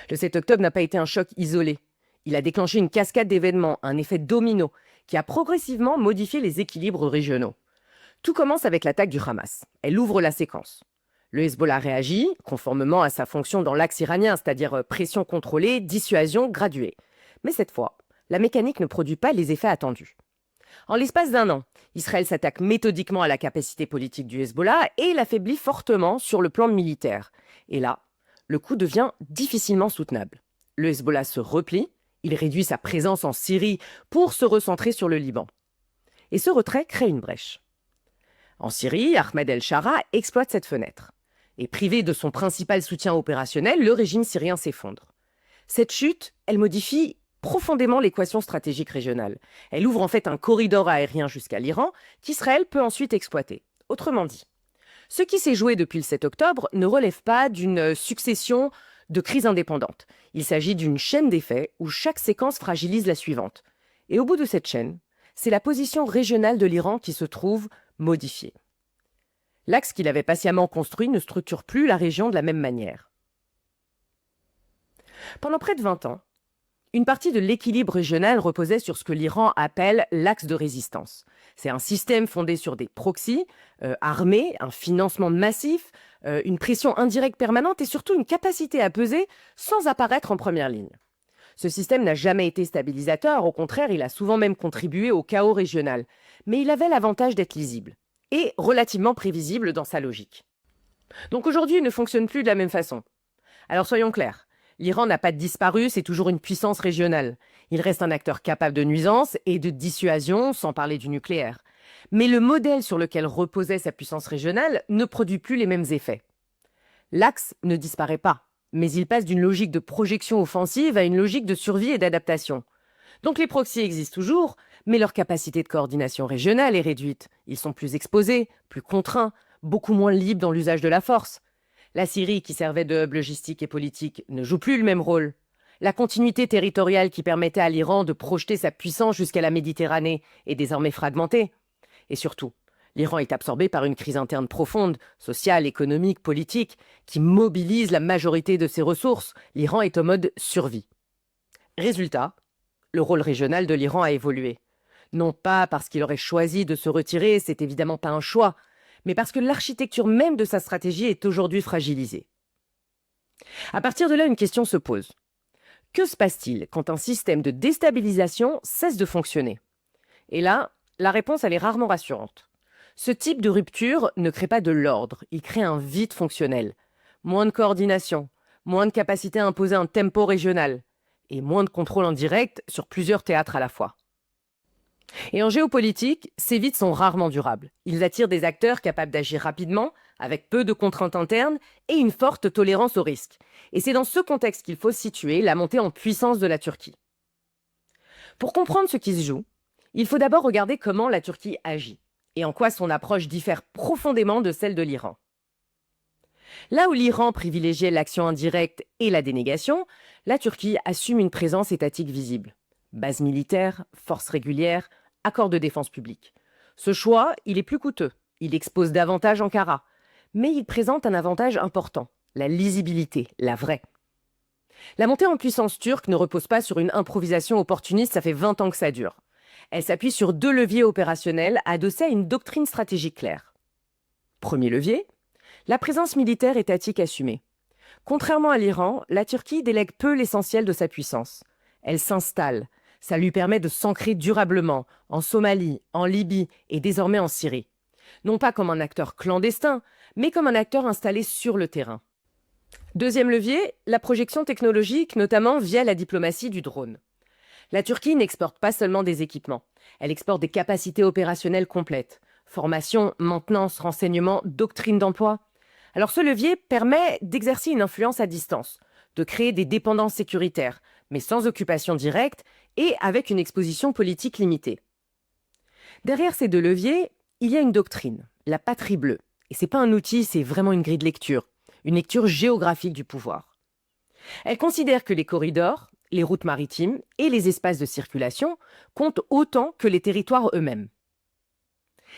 Le 7 octobre n'a pas été un choc isolé. Il a déclenché une cascade d'événements, un effet domino, qui a progressivement modifié les équilibres régionaux. Tout commence avec l'attaque du Hamas. Elle ouvre la séquence. Le Hezbollah réagit, conformément à sa fonction dans l'axe iranien, c'est-à-dire pression contrôlée, dissuasion graduée. Mais cette fois, la mécanique ne produit pas les effets attendus. En l'espace d'un an, Israël s'attaque méthodiquement à la capacité politique du Hezbollah et l'affaiblit fortement sur le plan militaire. Et là, le coup devient difficilement soutenable. Le Hezbollah se replie, il réduit sa présence en Syrie pour se recentrer sur le Liban. Et ce retrait crée une brèche. En Syrie, Ahmed El-Shara exploite cette fenêtre. Et privé de son principal soutien opérationnel, le régime syrien s'effondre. Cette chute, elle modifie profondément l'équation stratégique régionale. Elle ouvre en fait un corridor aérien jusqu'à l'Iran qu'Israël peut ensuite exploiter. Autrement dit, ce qui s'est joué depuis le 7 octobre ne relève pas d'une succession de crises indépendantes. Il s'agit d'une chaîne d'effets où chaque séquence fragilise la suivante. Et au bout de cette chaîne, c'est la position régionale de l'Iran qui se trouve modifiée. L'axe qu'il avait patiemment construit ne structure plus la région de la même manière. Pendant près de 20 ans, une partie de l'équilibre régional reposait sur ce que l'Iran appelle l'axe de résistance. C'est un système fondé sur des proxys armés, un financement massif, une pression indirecte permanente et surtout une capacité à peser sans apparaître en première ligne. Ce système n'a jamais été stabilisateur, au contraire, il a souvent même contribué au chaos régional. Mais il avait l'avantage d'être lisible et relativement prévisible dans sa logique. Donc aujourd'hui, il ne fonctionne plus de la même façon. Alors soyons clairs, l'Iran n'a pas disparu, c'est toujours une puissance régionale. Il reste un acteur capable de nuisance et de dissuasion, sans parler du nucléaire. Mais le modèle sur lequel reposait sa puissance régionale ne produit plus les mêmes effets. L'axe ne disparaît pas, mais il passe d'une logique de projection offensive à une logique de survie et d'adaptation. Donc les proxys existent toujours, mais leur capacité de coordination régionale est réduite. Ils sont plus exposés, plus contraints, beaucoup moins libres dans l'usage de la force. La Syrie, qui servait de hub logistique et politique, ne joue plus le même rôle. La continuité territoriale qui permettait à l'Iran de projeter sa puissance jusqu'à la Méditerranée est désormais fragmentée. Et surtout, l'Iran est absorbé par une crise interne profonde, sociale, économique, politique, qui mobilise la majorité de ses ressources. L'Iran est en mode survie. Résultat, le rôle régional de l'Iran a évolué. Non pas parce qu'il aurait choisi de se retirer, c'est évidemment pas un choix, mais parce que l'architecture même de sa stratégie est aujourd'hui fragilisée. À partir de là, une question se pose. Que se passe-t-il quand un système de déstabilisation cesse de fonctionner? Et là, la réponse, elle est rarement rassurante. Ce type de rupture ne crée pas de l'ordre, il crée un vide fonctionnel. Moins de coordination, moins de capacité à imposer un tempo régional, et moins de contrôle en direct sur plusieurs théâtres à la fois. Et en géopolitique, ces vides sont rarement durables. Ils attirent des acteurs capables d'agir rapidement, avec peu de contraintes internes et une forte tolérance au risque. Et c'est dans ce contexte qu'il faut situer la montée en puissance de la Turquie. Pour comprendre ce qui se joue, il faut d'abord regarder comment la Turquie agit et en quoi son approche diffère profondément de celle de l'Iran. Là où l'Iran privilégiait l'action indirecte et la dénégation, la Turquie assume une présence étatique visible. Bases militaires, forces régulières, accords de défense publique. Ce choix, il est plus coûteux. Il expose davantage Ankara. Mais il présente un avantage important, la lisibilité, la vraie. La montée en puissance turque ne repose pas sur une improvisation opportuniste, ça fait 20 ans que ça dure. Elle s'appuie sur 2 leviers opérationnels adossés à une doctrine stratégique claire. Premier levier, la présence militaire étatique assumée. Contrairement à l'Iran, la Turquie délègue peu l'essentiel de sa puissance. Elle s'installe. Ça lui permet de s'ancrer durablement en Somalie, en Libye et désormais en Syrie. Non pas comme un acteur clandestin, mais comme un acteur installé sur le terrain. Deuxième levier, la projection technologique, notamment via la diplomatie du drone. La Turquie n'exporte pas seulement des équipements, elle exporte des capacités opérationnelles complètes. Formation, maintenance, renseignement, doctrine d'emploi. Alors ce levier permet d'exercer une influence à distance, de créer des dépendances sécuritaires, mais sans occupation directe et avec une exposition politique limitée. Derrière ces 2 leviers, il y a une doctrine, la patrie bleue. Et c'est pas un outil, c'est vraiment une grille de lecture, une lecture géographique du pouvoir. Elle considère que les corridors, les routes maritimes et les espaces de circulation comptent autant que les territoires eux-mêmes.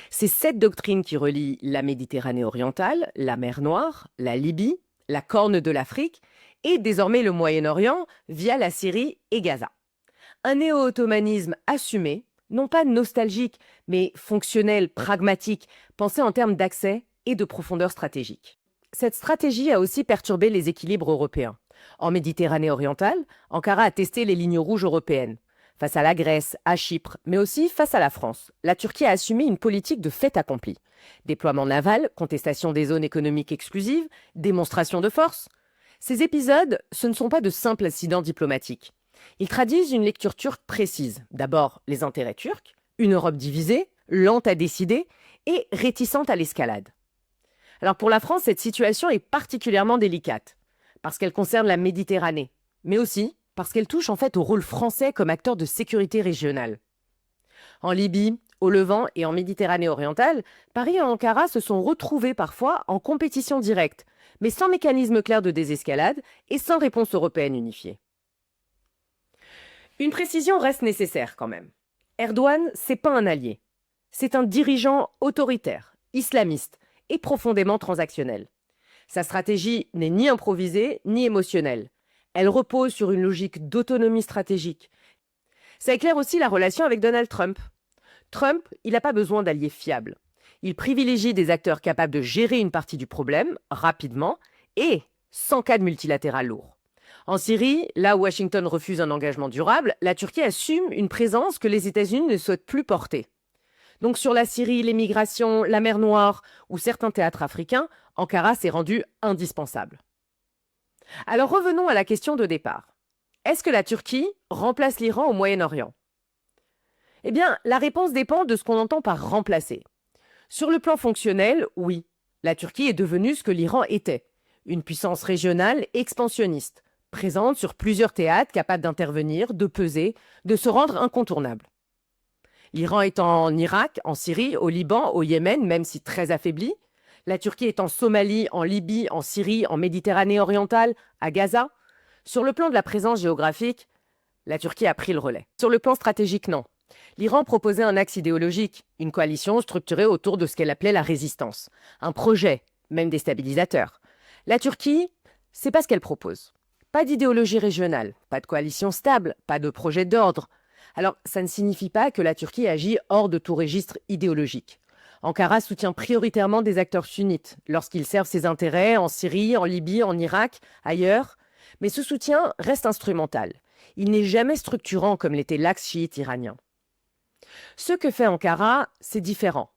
C'est cette doctrine qui relie la Méditerranée orientale, la mer Noire, la Libye, la Corne de l'Afrique et désormais le Moyen-Orient via la Syrie et Gaza. Un néo-ottomanisme assumé, non pas nostalgique, mais fonctionnel, pragmatique, pensé en termes d'accès et de profondeur stratégique. Cette stratégie a aussi perturbé les équilibres européens. En Méditerranée orientale, Ankara a testé les lignes rouges européennes. Face à la Grèce, à Chypre, mais aussi face à la France, la Turquie a assumé une politique de fait accompli. Déploiement naval, contestation des zones économiques exclusives, démonstration de force. Ces épisodes, ce ne sont pas de simples incidents diplomatiques. Ils traduisent une lecture turque précise. D'abord, les intérêts turcs, une Europe divisée, lente à décider et réticente à l'escalade. Alors pour la France, cette situation est particulièrement délicate, parce qu'elle concerne la Méditerranée, mais aussi parce qu'elle touche en fait au rôle français comme acteur de sécurité régionale. En Libye, au Levant et en Méditerranée orientale, Paris et Ankara se sont retrouvés parfois en compétition directe, mais sans mécanisme clair de désescalade et sans réponse européenne unifiée. Une précision reste nécessaire quand même. Erdogan, c'est pas un allié. C'est un dirigeant autoritaire, islamiste et profondément transactionnel. Sa stratégie n'est ni improvisée ni émotionnelle. Elle repose sur une logique d'autonomie stratégique. Ça éclaire aussi la relation avec Donald Trump. Trump, il n'a pas besoin d'alliés fiables. Il privilégie des acteurs capables de gérer une partie du problème rapidement et sans cas de multilatéral lourd. En Syrie, là où Washington refuse un engagement durable, la Turquie assume une présence que les États-Unis ne souhaitent plus porter. Donc sur la Syrie, les migrations, la mer Noire ou certains théâtres africains, Ankara s'est rendu indispensable. Alors revenons à la question de départ. Est-ce que la Turquie remplace l'Iran au Moyen-Orient? Eh bien, la réponse dépend de ce qu'on entend par remplacer. Sur le plan fonctionnel, oui, la Turquie est devenue ce que l'Iran était, une puissance régionale expansionniste, présente sur plusieurs théâtres, capable d'intervenir, de peser, de se rendre incontournable. L'Iran est en Irak, en Syrie, au Liban, au Yémen, même si très affaibli. La Turquie est en Somalie, en Libye, en Syrie, en Méditerranée orientale, à Gaza. Sur le plan de la présence géographique, la Turquie a pris le relais. Sur le plan stratégique, non. L'Iran proposait un axe idéologique, une coalition structurée autour de ce qu'elle appelait la résistance. Un projet, même déstabilisateur. La Turquie, c'est pas ce qu'elle propose. Pas d'idéologie régionale, pas de coalition stable, pas de projet d'ordre. Alors, ça ne signifie pas que la Turquie agit hors de tout registre idéologique. Ankara soutient prioritairement des acteurs sunnites lorsqu'ils servent ses intérêts en Syrie, en Libye, en Irak, ailleurs. Mais ce soutien reste instrumental. Il n'est jamais structurant comme l'était l'axe chiite iranien. Ce que fait Ankara, c'est différent.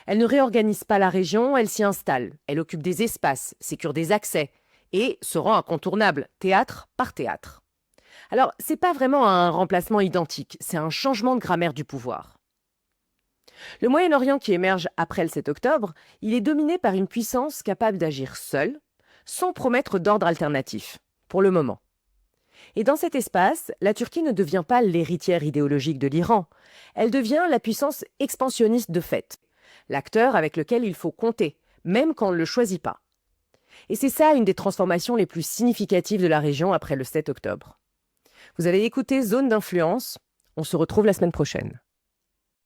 Elle ne réorganise pas la région, elle s'y installe. Elle occupe des espaces, sécure des accès et se rend incontournable, théâtre par théâtre. Alors, c'est pas vraiment un remplacement identique, c'est un changement de grammaire du pouvoir. Le Moyen-Orient qui émerge après le 7 octobre, il est dominé par une puissance capable d'agir seule, sans promettre d'ordre alternatif, pour le moment. Et dans cet espace, la Turquie ne devient pas l'héritière idéologique de l'Iran, elle devient la puissance expansionniste de fait, l'acteur avec lequel il faut compter, même quand on ne le choisit pas. Et c'est ça une des transformations les plus significatives de la région après le 7 octobre. Vous avez écouté Zone d'influence, on se retrouve la semaine prochaine.